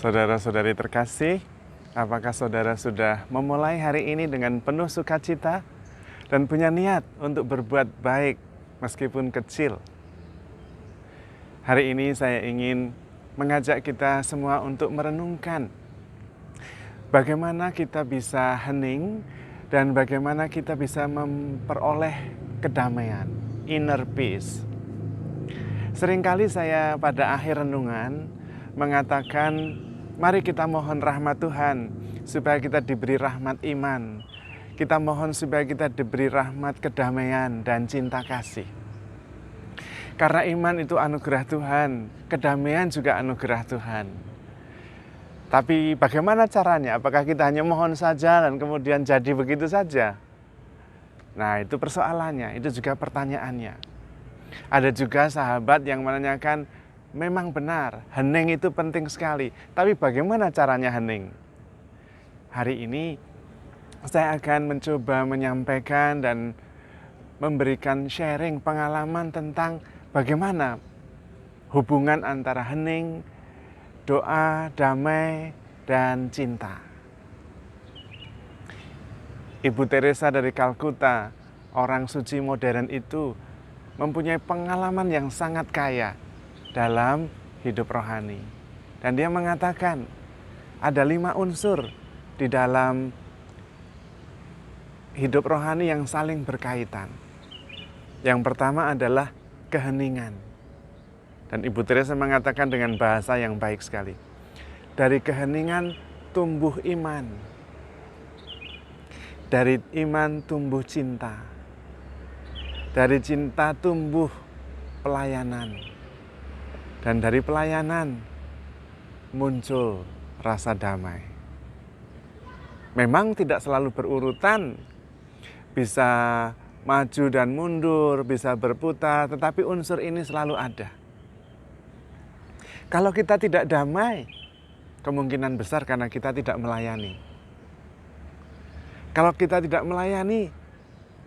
Saudara-saudari terkasih, apakah saudara sudah memulai hari ini dengan penuh sukacita dan punya niat untuk berbuat baik meskipun kecil? Hari ini saya ingin mengajak kita semua untuk merenungkan bagaimana kita bisa hening dan bagaimana kita bisa memperoleh kedamaian, inner peace. Seringkali saya pada akhir renungan mengatakan, mari kita mohon rahmat Tuhan supaya kita diberi rahmat iman. Kita mohon supaya kita diberi rahmat kedamaian dan cinta kasih. Karena iman itu anugerah Tuhan, kedamaian juga anugerah Tuhan. Tapi bagaimana caranya? Apakah kita hanya mohon saja dan kemudian jadi begitu saja? Nah, itu persoalannya, itu juga pertanyaannya. Ada juga sahabat yang menanyakan, memang benar, hening itu penting sekali. Tapi bagaimana caranya hening? Hari ini saya akan mencoba menyampaikan dan memberikan sharing pengalaman tentang bagaimana hubungan antara hening, doa, damai, dan cinta. Ibu Teresa dari Kalkuta, orang suci modern itu, mempunyai pengalaman yang sangat kaya dalam hidup rohani. Dan dia mengatakan ada 5 unsur di dalam hidup rohani yang saling berkaitan. Yang pertama adalah keheningan. Dan Ibu Teresa mengatakan dengan bahasa yang baik sekali. Dari keheningan tumbuh iman. Dari iman tumbuh cinta. Dari cinta tumbuh pelayanan. Dan dari pelayanan muncul rasa damai. Memang tidak selalu berurutan, bisa maju dan mundur, bisa berputar, tetapi unsur ini selalu ada. Kalau kita tidak damai, kemungkinan besar karena kita tidak melayani. Kalau kita tidak melayani,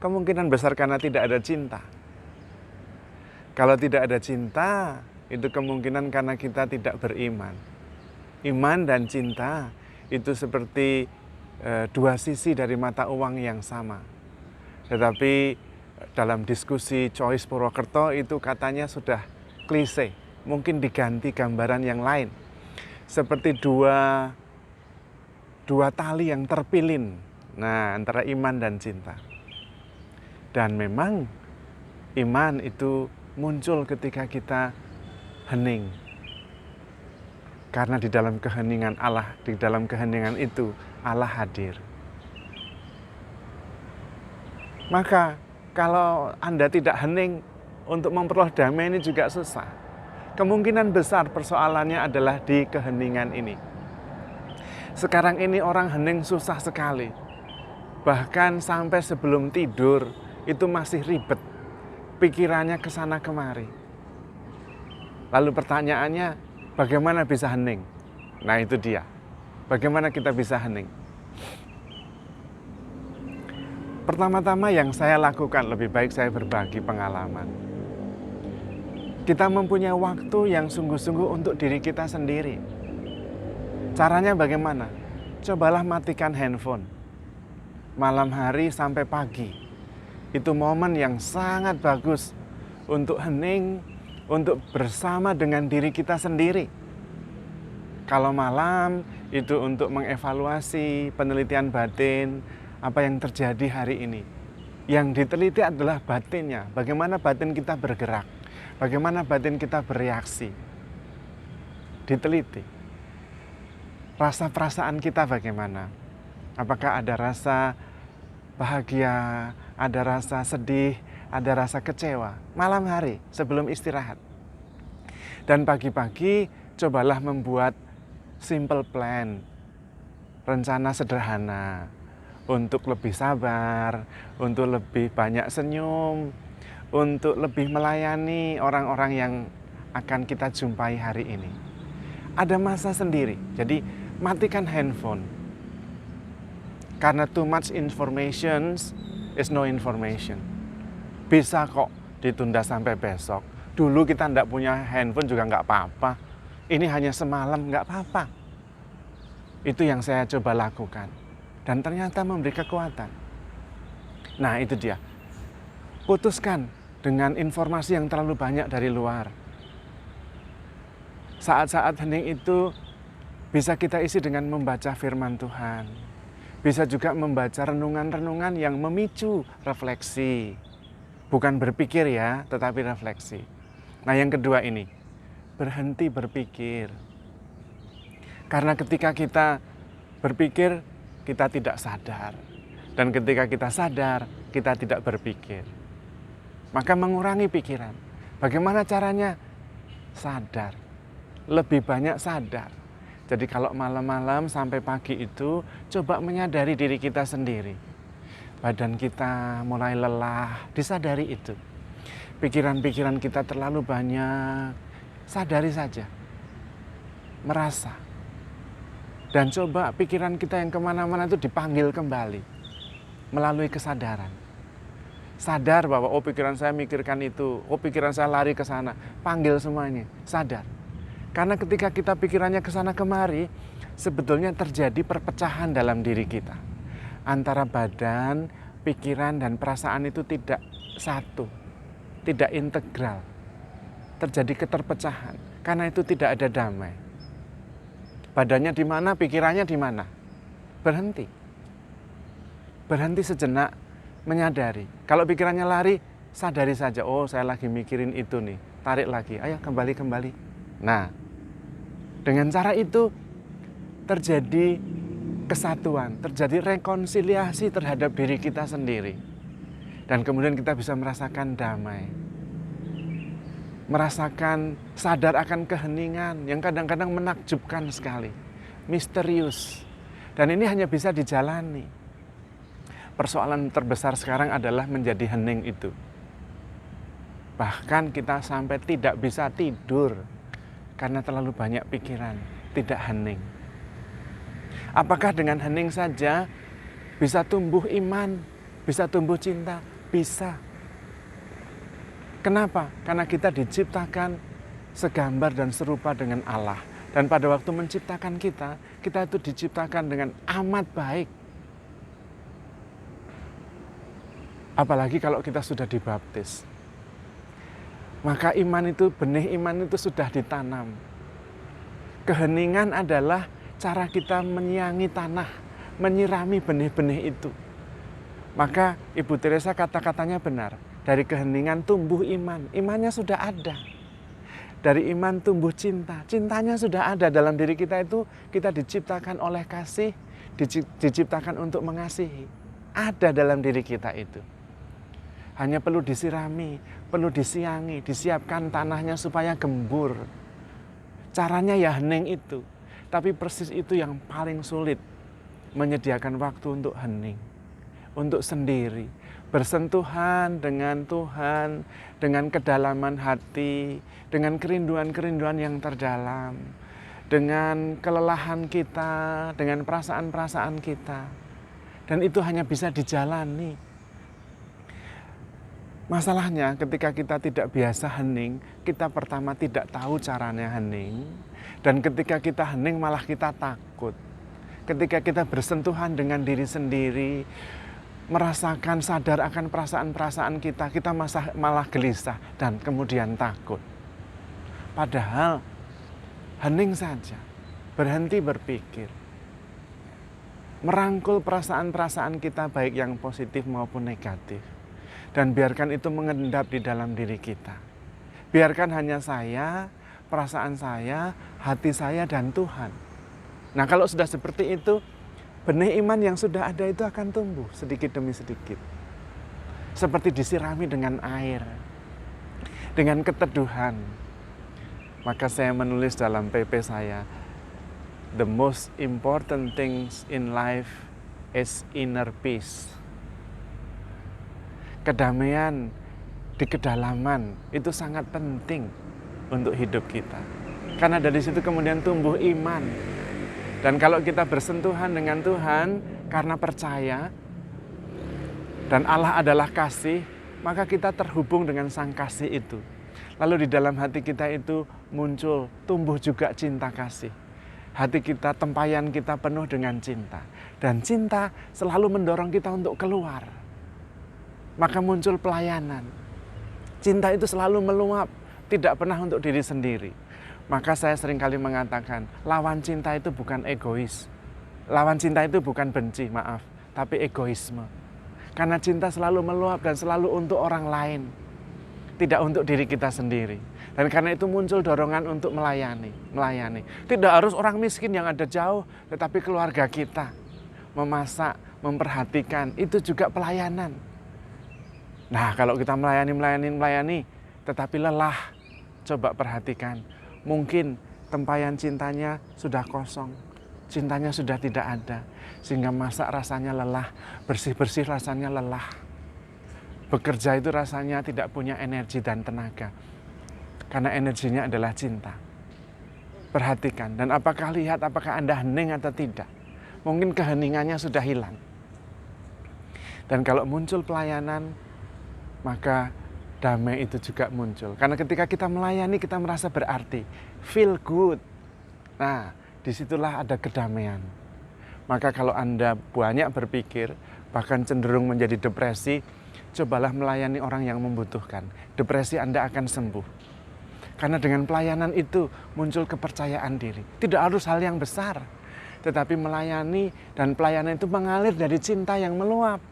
kemungkinan besar karena tidak ada cinta. Kalau tidak ada cinta, itu kemungkinan karena kita tidak beriman. Iman dan cinta itu seperti dua sisi dari mata uang yang sama. Tetapi dalam diskusi Choice Purwokerto itu katanya sudah klise. Mungkin diganti gambaran yang lain. Seperti dua tali yang terpilin. Nah, antara iman dan cinta. Dan memang iman itu muncul ketika kita hening. Karena di dalam keheningan Allah, di dalam keheningan itu Allah hadir. Maka kalau Anda tidak hening untuk memperoleh damai ini juga susah. Kemungkinan besar persoalannya adalah di keheningan ini. Sekarang ini orang hening susah sekali. Bahkan sampai sebelum tidur itu masih ribet. Pikirannya kesana kemari. Lalu pertanyaannya, bagaimana bisa hening? Nah, itu dia. Bagaimana kita bisa hening? Pertama-tama yang saya lakukan, lebih baik saya berbagi pengalaman. Kita mempunyai waktu yang sungguh-sungguh untuk diri kita sendiri. Caranya bagaimana? Cobalah matikan handphone. Malam hari sampai pagi. Itu momen yang sangat bagus untuk hening, untuk bersama dengan diri kita sendiri. Kalau malam itu untuk mengevaluasi penelitian batin, apa yang terjadi hari ini. Yang diteliti adalah batinnya, bagaimana batin kita bergerak, bagaimana batin kita bereaksi. Diteliti. Rasa perasaan kita bagaimana? Apakah ada rasa bahagia, ada rasa sedih, ada rasa kecewa, malam hari sebelum istirahat. Dan pagi-pagi cobalah membuat simple plan, rencana sederhana, untuk lebih sabar, untuk lebih banyak senyum, untuk lebih melayani orang-orang yang akan kita jumpai hari ini. Ada masa sendiri, jadi matikan handphone. Karena too much information is no information. Bisa kok ditunda sampai besok. Dulu kita tidak punya handphone juga nggak apa-apa. Ini hanya semalam, nggak apa-apa. Itu yang saya coba lakukan. Dan ternyata memberi kekuatan. Nah itu dia. Putuskan dengan informasi yang terlalu banyak dari luar. Saat-saat hening itu bisa kita isi dengan membaca firman Tuhan. Bisa juga membaca renungan-renungan yang memicu refleksi. Bukan berpikir ya, tetapi refleksi. Nah yang kedua ini, berhenti berpikir. Karena ketika kita berpikir, kita tidak sadar. Dan ketika kita sadar, kita tidak berpikir. Maka mengurangi pikiran. Bagaimana caranya? Sadar. Lebih banyak sadar. Jadi kalau malam-malam sampai pagi itu, coba menyadari diri kita sendiri. Badan kita mulai lelah, disadari itu. Pikiran-pikiran kita terlalu banyak, sadari saja. Merasa. Dan coba pikiran kita yang kemana-mana itu dipanggil kembali melalui kesadaran. Sadar bahwa oh pikiran saya mikirkan itu, oh pikiran saya lari ke sana. Panggil semuanya, sadar. Karena ketika kita pikirannya ke sana kemari, sebetulnya terjadi perpecahan dalam diri kita. Antara badan, pikiran, dan perasaan itu tidak satu, tidak integral. Terjadi keterpecahan, karena itu tidak ada damai. Badannya di mana, pikirannya di mana? Berhenti. Berhenti sejenak, menyadari. Kalau pikirannya lari, sadari saja. Oh, saya lagi mikirin itu nih. Tarik lagi. Ayo kembali. Nah, dengan cara itu terjadi kesatuan, terjadi rekonsiliasi terhadap diri kita sendiri. Dan kemudian kita bisa merasakan damai. Merasakan sadar akan keheningan yang kadang-kadang menakjubkan sekali, misterius. Dan ini hanya bisa dijalani. Persoalan terbesar sekarang adalah menjadi hening itu. Bahkan kita sampai tidak bisa tidur karena terlalu banyak pikiran, tidak hening. Apakah dengan hening saja bisa tumbuh iman, bisa tumbuh cinta? Bisa. Kenapa? Karena kita diciptakan segambar dan serupa dengan Allah. Dan pada waktu menciptakan kita itu diciptakan dengan amat baik. Apalagi kalau kita sudah dibaptis. Maka iman itu, benih iman itu sudah ditanam. Keheningan adalah cara kita menyiangi tanah, menyirami benih-benih itu. Maka Ibu Teresa kata-katanya benar. Dari keheningan tumbuh iman. Imannya sudah ada. Dari iman tumbuh cinta. Cintanya sudah ada dalam diri kita itu. Kita diciptakan oleh kasih. Diciptakan untuk mengasihi. Ada dalam diri kita itu. Hanya perlu disirami. Perlu disiangi. Disiapkan tanahnya supaya gembur. Caranya ya hening itu. Tapi persis itu yang paling sulit. Menyediakan waktu untuk hening. Untuk sendiri. Bersentuhan dengan Tuhan, dengan kedalaman hati, dengan kerinduan-kerinduan yang terdalam, dengan kelelahan kita, dengan perasaan-perasaan kita. Dan itu hanya bisa dijalani. Masalahnya ketika kita tidak biasa hening, kita pertama tidak tahu caranya hening. Dan ketika kita hening malah kita takut. Ketika kita bersentuhan dengan diri sendiri, merasakan sadar akan perasaan-perasaan kita malah gelisah dan kemudian takut. Padahal hening saja, berhenti berpikir. Merangkul perasaan-perasaan kita baik yang positif maupun negatif. Dan biarkan itu mengendap di dalam diri kita. Biarkan hanya saya, perasaan saya, hati saya dan Tuhan. Nah kalau sudah seperti itu, benih iman yang sudah ada itu akan tumbuh sedikit demi sedikit. Seperti disirami dengan air, dengan keteduhan. Maka saya menulis dalam PP saya, the most important things in life is inner peace. Kedamaian di kedalaman itu sangat penting untuk hidup kita. Karena dari situ kemudian tumbuh iman. Dan kalau kita bersentuhan dengan Tuhan karena percaya dan Allah adalah kasih, maka kita terhubung dengan sang kasih itu. Lalu di dalam hati kita itu muncul, tumbuh juga cinta kasih. hati kita, tempayan kita penuh dengan cinta. Dan cinta selalu mendorong kita untuk keluar. Maka muncul pelayanan. Cinta itu selalu meluap, tidak pernah untuk diri sendiri. Maka saya seringkali mengatakan, lawan cinta itu bukan egois. Lawan cinta itu bukan benci, maaf, tapi egoisme. Karena cinta selalu meluap dan selalu untuk orang lain. Tidak untuk diri kita sendiri. Dan karena itu muncul dorongan untuk melayani. Tidak harus orang miskin yang ada jauh, tetapi keluarga kita. Memasak, memperhatikan, itu juga pelayanan. Nah, kalau kita melayani, tetapi lelah, coba perhatikan. Mungkin tempayan cintanya sudah kosong, cintanya sudah tidak ada. Sehingga masak rasanya lelah, bersih-bersih rasanya lelah. Bekerja itu rasanya tidak punya energi dan tenaga. Karena energinya adalah cinta. Perhatikan, dan apakah Anda hening atau tidak. Mungkin keheningannya sudah hilang. Dan kalau muncul pelayanan, maka damai itu juga muncul. Karena ketika kita melayani, kita merasa berarti. Feel good. Nah, disitulah ada kedamaian. Maka kalau Anda banyak berpikir, bahkan cenderung menjadi depresi, cobalah melayani orang yang membutuhkan. Depresi Anda akan sembuh. Karena dengan pelayanan itu muncul kepercayaan diri. Tidak harus hal yang besar, tetapi melayani dan pelayanan itu mengalir dari cinta yang meluap.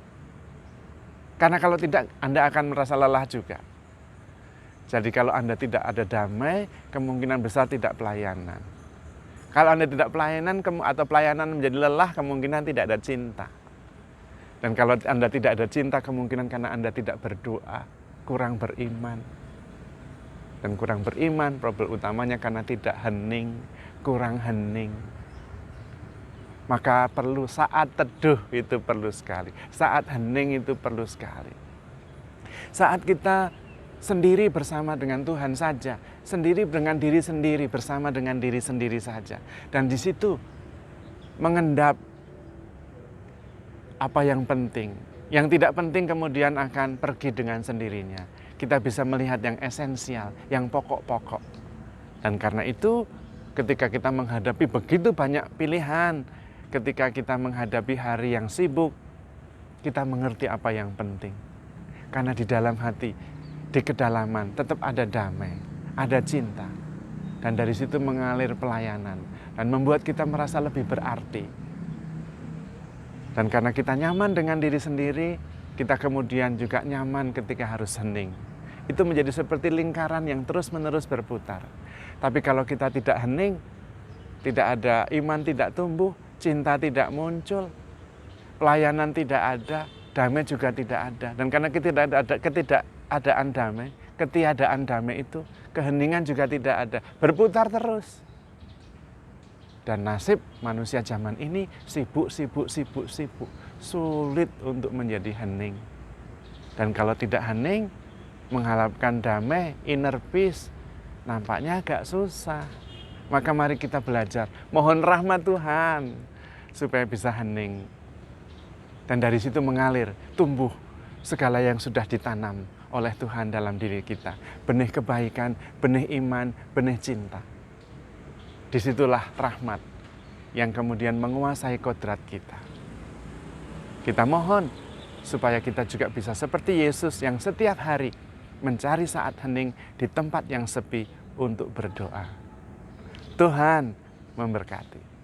Karena kalau tidak, Anda akan merasa lelah juga. Jadi kalau Anda tidak ada damai, kemungkinan besar tidak pelayanan. Kalau Anda tidak pelayanan atau pelayanan menjadi lelah, kemungkinan tidak ada cinta. Dan kalau Anda tidak ada cinta, kemungkinan karena Anda tidak berdoa, kurang beriman. Dan kurang beriman, problem utamanya karena tidak hening, kurang hening. Maka perlu saat teduh itu perlu sekali. Saat hening itu perlu sekali. Saat kita sendiri bersama dengan Tuhan saja, sendiri dengan diri sendiri, bersama dengan diri sendiri saja. Dan di situ mengendap apa yang penting. Yang tidak penting kemudian akan pergi dengan sendirinya. Kita bisa melihat yang esensial, yang pokok-pokok. Dan karena itu, ketika kita menghadapi begitu banyak pilihan, ketika kita menghadapi hari yang sibuk, kita mengerti apa yang penting. Karena di dalam hati, di kedalaman, tetap ada damai, ada cinta. Dan dari situ mengalir pelayanan, dan membuat kita merasa lebih berarti. Dan karena kita nyaman dengan diri sendiri, kita kemudian juga nyaman ketika harus hening. Itu menjadi seperti lingkaran yang terus-menerus berputar. Tapi kalau kita tidak hening, tidak ada iman, tidak tumbuh, cinta tidak muncul, pelayanan tidak ada, damai juga tidak ada. Dan karena ketidakadaan damai, ketiadaan damai itu, keheningan juga tidak ada, berputar terus. Dan nasib manusia zaman ini sibuk, sulit untuk menjadi hening. Dan kalau tidak hening, mengharapkan damai, inner peace, nampaknya agak susah. Maka mari kita belajar, mohon rahmat Tuhan, supaya bisa hening. Dan dari situ mengalir, tumbuh segala yang sudah ditanam oleh Tuhan dalam diri kita. Benih kebaikan, benih iman, benih cinta. Disitulah rahmat yang kemudian menguasai kodrat kita. Kita mohon supaya kita juga bisa seperti Yesus yang setiap hari mencari saat hening di tempat yang sepi untuk berdoa. Tuhan memberkati.